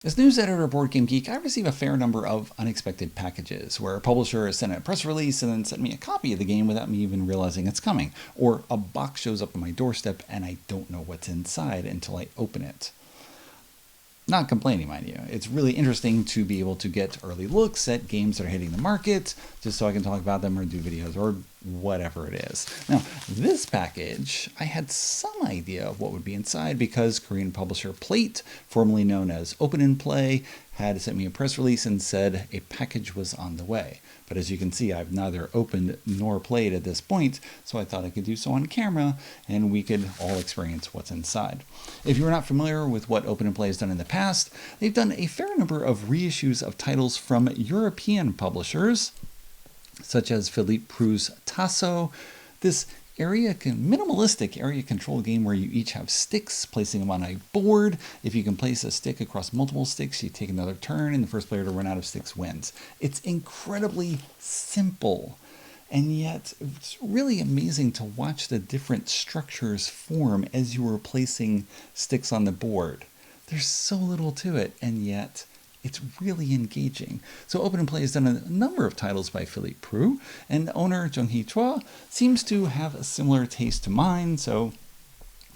As news editor at Board Game Geek, I receive a fair number of unexpected packages where a publisher has sent a press release and then sent me a copy of the game without me even realizing it's coming, or a box shows up on my doorstep and I don't know what's inside until I open it. Not complaining, mind you. It's really interesting to be able to get early looks at games that are hitting the market, just so I can talk about them or do videos or whatever it is. Now, this package, I had some idea of what would be inside because Korean publisher Playte, formerly known as Open and Play, had sent me a press release and said a package was on the way. But as you can see, I've neither opened nor played at this point, so I thought I could do so on camera and we could all experience what's inside. If you're not familiar with what Open and Play has done in the past, they've done a fair number of reissues of titles from European publishers, such as Philippe Prou's Tasso, this minimalistic area control game where you each have sticks, placing them on a board. If you can place a stick across multiple sticks, you take another turn, and the first player to run out of sticks wins. It's incredibly simple, and yet it's really amazing to watch the different structures form as you are placing sticks on the board. There's so little to it, and yet it's really engaging. So Open and Play has done a number of titles by Philippe Prou, and owner Jung-hee Choi seems to have a similar taste to mine, so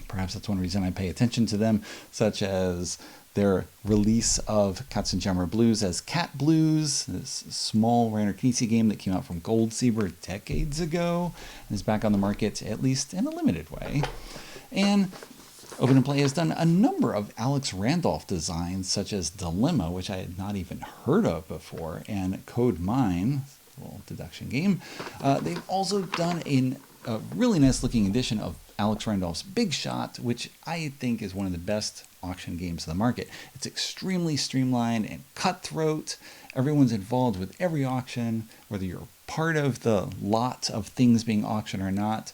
perhaps that's one reason I pay attention to them, such as their release of Katsunjammer Blues as Cat Blues, this small Reiner Knizia game that came out from Gold Zebra decades ago, and is back on the market, at least in a limited way. And Open and Play has done a number of Alex Randolph designs, such as Dilemma, which I had not even heard of before, and Code Mine, a little deduction game. They've also done a really nice looking edition of Alex Randolph's Big Shot, which I think is one of the best auction games on the market. It's extremely streamlined and cutthroat. Everyone's involved with every auction, whether you're part of the lot of things being auctioned or not.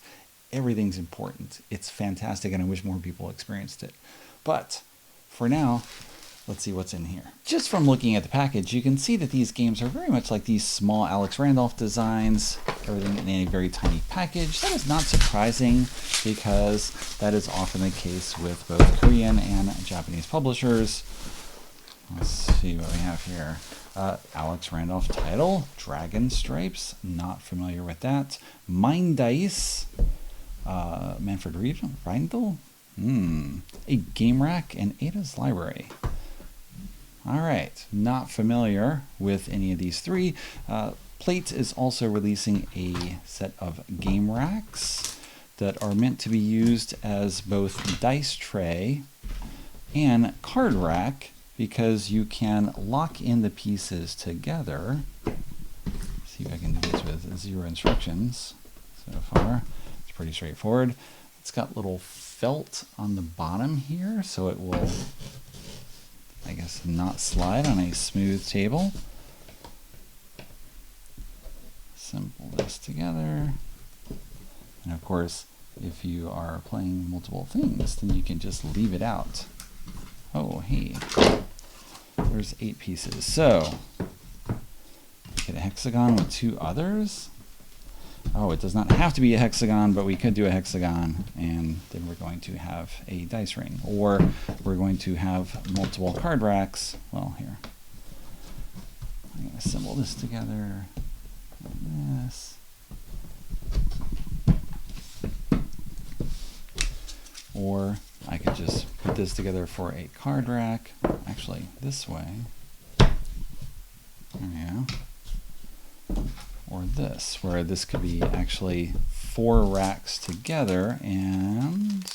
Everything's important. It's fantastic, and I wish more people experienced it. But for now, let's see what's in here. Just from looking at the package, you can see that these games are very much like these small Alex Randolph designs, everything in a very tiny package. That is not surprising because that is often the case with both Korean and Japanese publishers. Let's see what we have here. Alex Randolph title, Dragon Stripes, not familiar with that. Mind Dice. Manfred Reindl? A Game Rack and Ada's Library. Alright, not familiar with any of these three. Playte is also releasing a set of game racks that are meant to be used as both dice tray and card rack because you can lock in the pieces together. See if I can do this with 0 instructions so far. Pretty straightforward. It's got little felt on the bottom here, so it will, I guess, not slide on a smooth table. Assemble this together. And of course, if you are playing multiple things, then you can just leave it out. Oh, hey, there's 8 pieces. So, get a hexagon with 2 others. Oh, it does not have to be a hexagon, but we could do a hexagon, and then we're going to have a dice ring. Or we're going to have multiple card racks. Well, here. I'm going to assemble this together. And this. Or I could just put this together for a card rack. Actually, this way. There we go. Or this, where this could be actually 4 racks together and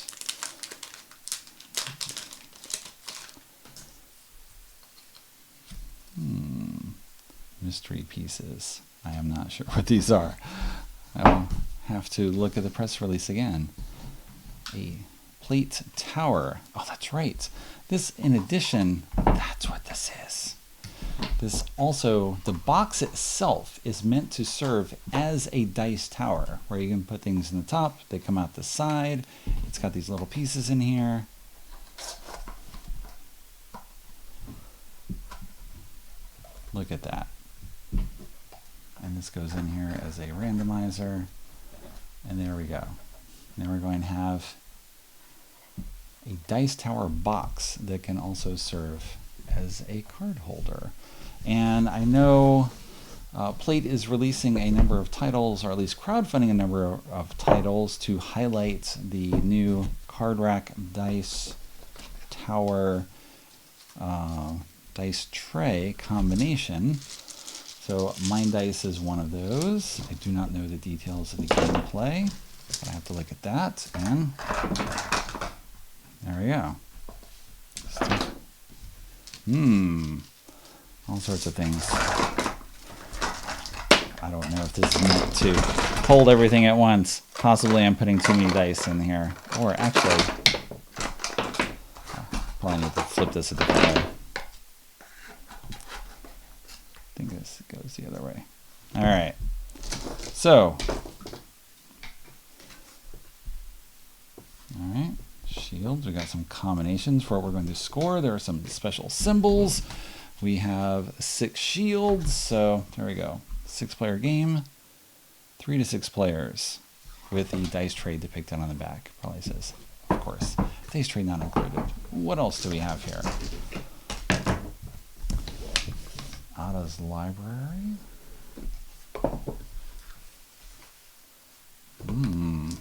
mystery pieces. I am not sure what these are. I'll have to look at the press release again. A plate tower. Oh, that's right. This, in addition, that's what this is. This also, the box itself is meant to serve as a dice tower, where you can put things in the top, they come out the side. It's got these little pieces in here. Look at that. And this goes in here as a randomizer. And there we go. Now we're going to have a dice tower box that can also serve as a card holder. And I know Playte is releasing a number of titles, or at least crowdfunding a number of titles to highlight the new card rack dice tower dice tray combination. So Mind Dice is one of those. I do not know the details of the gameplay, but I have to look at that. And there we go. All sorts of things. I don't know if this is meant to hold everything at once. Possibly I'm putting too many dice in here. Or actually, probably need to flip this a different way. I think this goes the other way. All right. So, all right, shields. We got some combinations for what we're going to score. There are some special symbols. We have 6 shields. So there we go. 6-player game, 3 to 6 players, with the dice tray depicted on the back. Probably says, of course, dice tray not included. What else do we have here? Ada's library.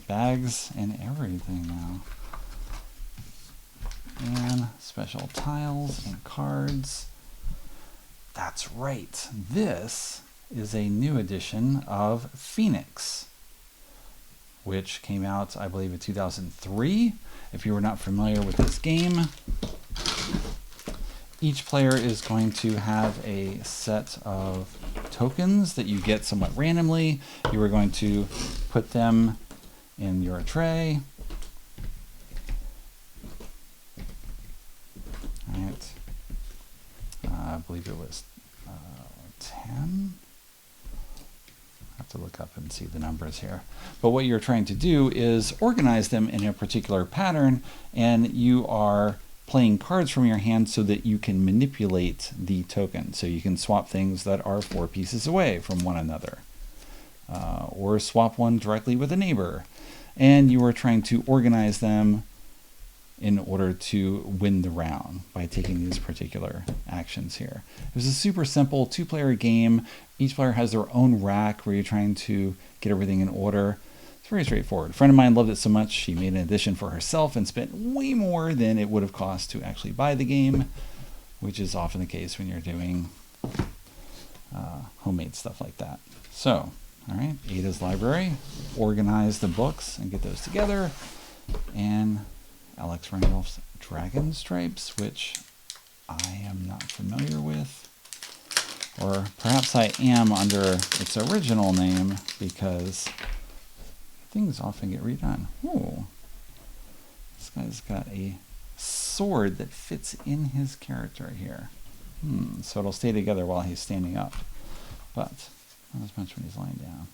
Bags and everything now. And special tiles and cards. That's right. This is a new edition of Phoenix, which came out, I believe, in 2003. If you were not familiar with this game, each player is going to have a set of tokens that you get somewhat randomly. You are going to put them in your tray. All right. I believe it was 10. I have to look up and see the numbers here. But what you're trying to do is organize them in a particular pattern, and you are playing cards from your hand so that you can manipulate the token. So you can swap things that are 4 pieces away from one another, or swap one directly with a neighbor. And you are trying to organize them in order to win the round by taking these particular actions here. It was a super simple 2-player game. Each player has their own rack where you're trying to get everything in order. It's very straightforward. A friend of mine loved it so much, she made an edition for herself and spent way more than it would have cost to actually buy the game, which is often the case when you're doing homemade stuff like that. So, all right, Ada's library. Organize the books and get those together. And Alex Randolph's Dragon Stripes, which I am not familiar with. Or perhaps I am under its original name, because things often get redone. Ooh. This guy's got a sword that fits in his character here. So it'll stay together while he's standing up, but not as much when he's lying down.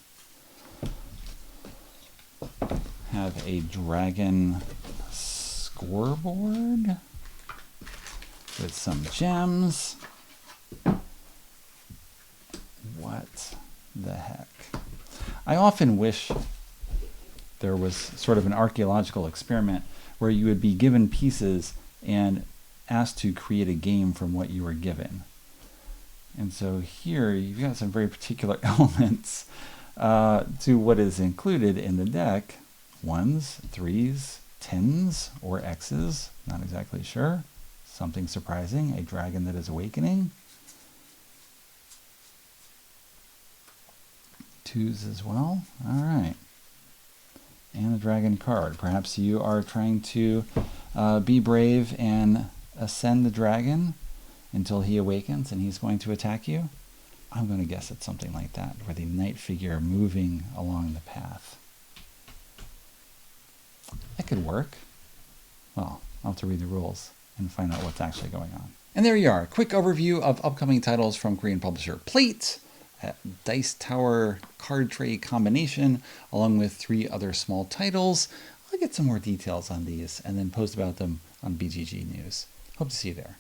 Have a dragon scoreboard with some gems. What the heck? I often wish there was sort of an archaeological experiment where you would be given pieces and asked to create a game from what you were given. And so here you've got some very particular elements to what is included in the deck. 1s, 3s, 10s, or X's, not exactly sure. Something surprising, a dragon that is awakening. 2s as well. All right. And a dragon card. Perhaps you are trying to be brave and ascend the dragon until he awakens and he's going to attack you. I'm going to guess it's something like that, where the knight figure moving along the path. That could work. Well, I'll have to read the rules and find out what's actually going on. And there you are. Quick overview of upcoming titles from Korean publisher Playte. Dice Tower card tray combination, along with 3 other small titles. I'll get some more details on these and then post about them on BGG News. Hope to see you there.